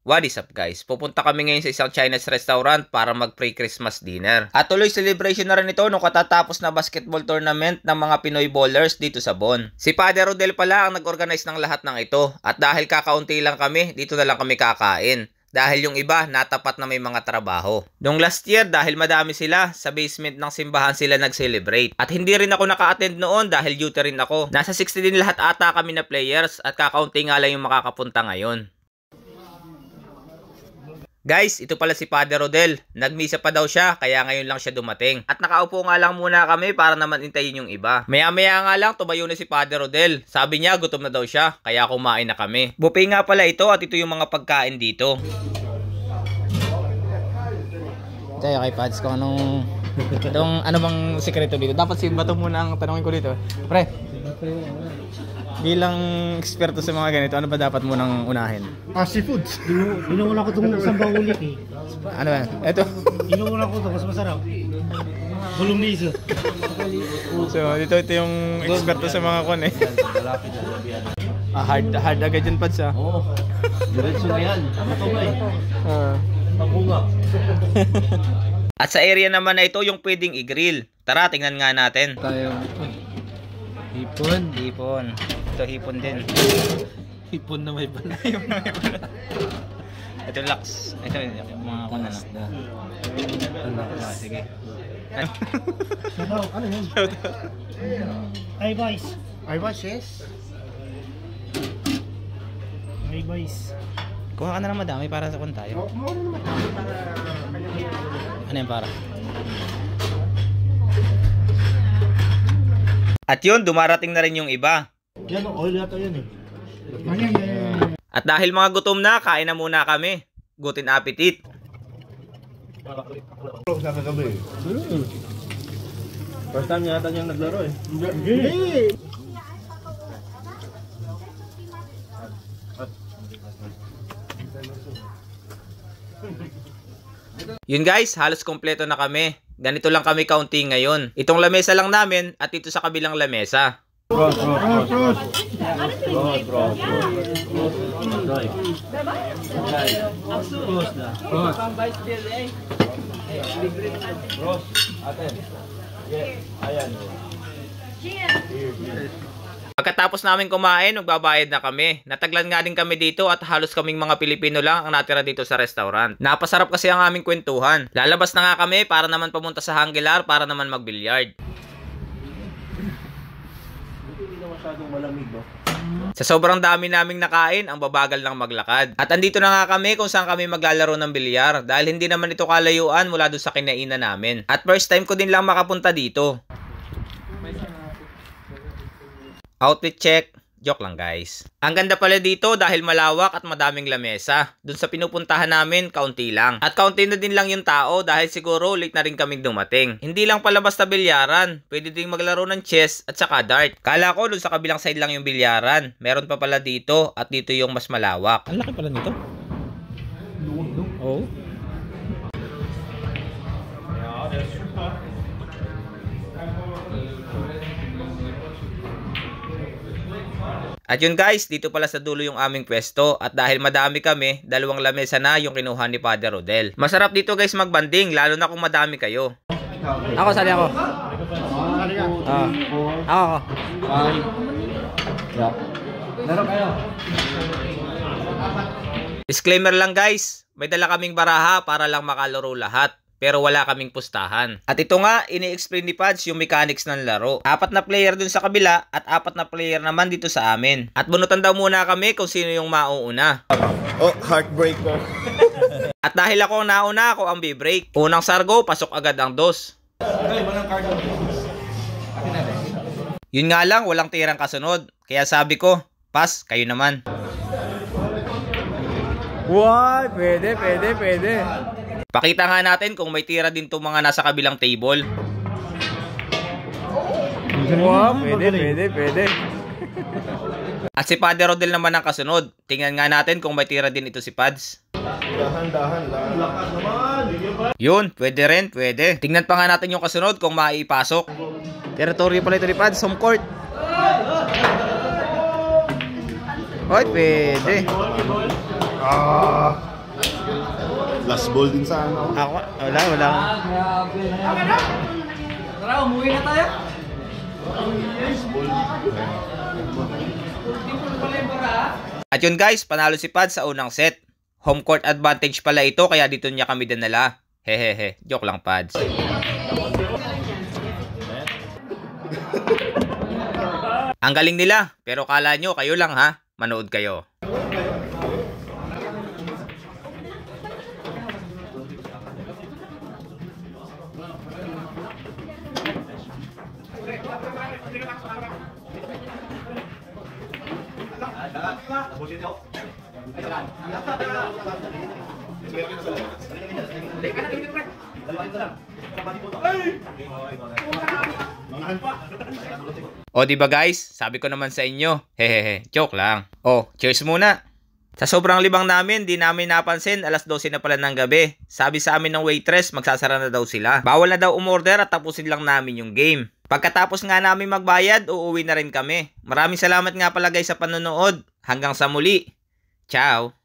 What is up guys? Pupunta kami ngayon sa isang Chinese restaurant para mag pre-Christmas dinner. At tuloy celebration na rin ito nung katatapos na basketball tournament ng mga Pinoy ballers dito sa Bon. Si Father Rodel pala ang nag-organize ng lahat ng ito. At dahil kakaunti lang kami, dito na lang kami kakain. Dahil yung iba, natapat na may mga trabaho. Noong last year, dahil madami sila, sa basement ng simbahan sila nag-celebrate. At hindi rin ako naka-attend noon dahil duty rin ako. Nasa 60 din lahat ata kami na players at kakaunti nga lang yung makakapunta ngayon. Guys, ito pala si Father Rodel. Nagmisa pa daw siya, kaya ngayon lang siya dumating. At nakaupo nga lang muna kami para naman intayin yung iba. Maya-maya nga lang, tumayo na si Father Rodel. Sabi niya, gutom na daw siya, kaya kumain na kami. Buffet nga pala ito at ito yung mga pagkain dito. Kaya kay Pads kung anong ano bang sikreto dito. Dapat si Bato muna ang tanongin ko dito. Pre, bilang eksperto sa mga ganito, ano ba dapat munang unahin? Seafoods. Inuuna ko itong isang baulit eh. Ano ba? Ito. Inuuna ko ito, mas masarap. Bulong liso. So, ito yung eksperto sa mga kon eh. Hard agad dyan, Pads ah. Oo. Diretso na yan. Ito ba eh. Papunga. At sa area naman na ito yung pwedeng i-grill. Tara, tingnan nga natin. Tayo. Hipon. Ito hipon din. Hipon na may bala. Ito laks. Ito yung mga kon na. Sige. Ano yun? Ay boys. Ay boys, yes. Ay boys. Kuha ka na ng madami para sa kon tayo. Ano yan para? At yun, dumarating na rin yung iba. Yan, oil yata yun eh. At dahil mga gutom na, kain na muna kami. Gutin appetit. First time yata niyang naglaro eh. Hindi! Yun guys, halos kompleto na kami. Ganito lang kami kaunti ngayon. Itong lamesa lang namin at ito sa kabilang lamesa. Bros. Pagkatapos namin kumain, magbabayad na kami. Nataglan nga din kami dito at halos kaming mga Pilipino lang ang natira dito sa restaurant. Napasarap kasi ang aming kwentuhan. Lalabas na nga kami para naman pumunta sa Hangilar para naman magbilyard. Hindi na masyadong malamig ba? Sa sobrang dami naming nakain, ang babagal lang maglakad. At andito na nga kami kung saan kami maglalaro ng bilyar dahil hindi naman ito kalayuan mula doon sa kinainan namin. At first time ko din lang makapunta dito. Outfit check. Joke lang guys. Ang ganda pala dito dahil malawak at madaming lamesa. Doon sa pinupuntahan namin, kaunti lang. At kaunti na din lang yung tao dahil siguro late na rin kaming dumating. Hindi lang pala basta bilyaran. Pwede din maglaro ng chess at saka dart. Kala ko doon sa kabilang side lang yung bilyaran. Meron pa pala dito at dito yung mas malawak. Ang laki pala nito. Oo. At yun guys, dito pala sa dulo yung aming pwesto. At dahil madami kami, dalawang lamesa na yung kinuha ni Father Rodel. Masarap dito guys magbanding, lalo na kung madami kayo. Ako, sali ako. Ako. Meron kayo. Disclaimer lang guys, may dala kaming baraha para lang makalaro lahat. Pero wala kaming pustahan. At ito nga, ini-explain ni Pads yung mechanics ng laro. 4 na player dun sa kabila at 4 na player naman dito sa amin. At bunutan daw muna kami kung sino yung mauuna. Oh, heartbreaker. At dahil ako ang nauna, ako ang be-break. Unang sargo, pasok agad ang dos. Yun nga lang, walang tirang kasunod. Kaya sabi ko, pass, kayo naman. Wow, pwede. Pakita nga natin kung may tira din itong mga nasa kabilang table. Wow, pwede. At si Father Rodel naman ang kasunod. Tingnan nga natin kung may tira din ito si Pads. Dahan. Lakas naman. Yun, pwede rin. Tingnan pa nga natin yung kasunod kung maipasok. Territory pala ito ni Pads, home court. Hoy, pwede. Last ball din sa ano. Ako? Wala. Tara, umuwi na tayo. At yun guys, panalo si Pad sa unang set. Home court advantage pala ito kaya dito niya kami dinala. Hehehe, joke lang Pads. Ang galing nila, pero kala nyo kayo lang ha, manood kayo. O di ba guys, sabi ko naman sa inyo, hehehe, joke lang. O, cheers muna. Sa sobrang libang namin, di namin napansin, alas 12 na pala ng gabi. Sabi sa amin ng waitress, magsasara na daw sila. Bawal na daw umorder at tapusin lang namin yung game. Pagkatapos nga namin magbayad, uuwi na rin kami. Maraming salamat nga pala guys sa panonood. Hanggang sa muli. Ciao!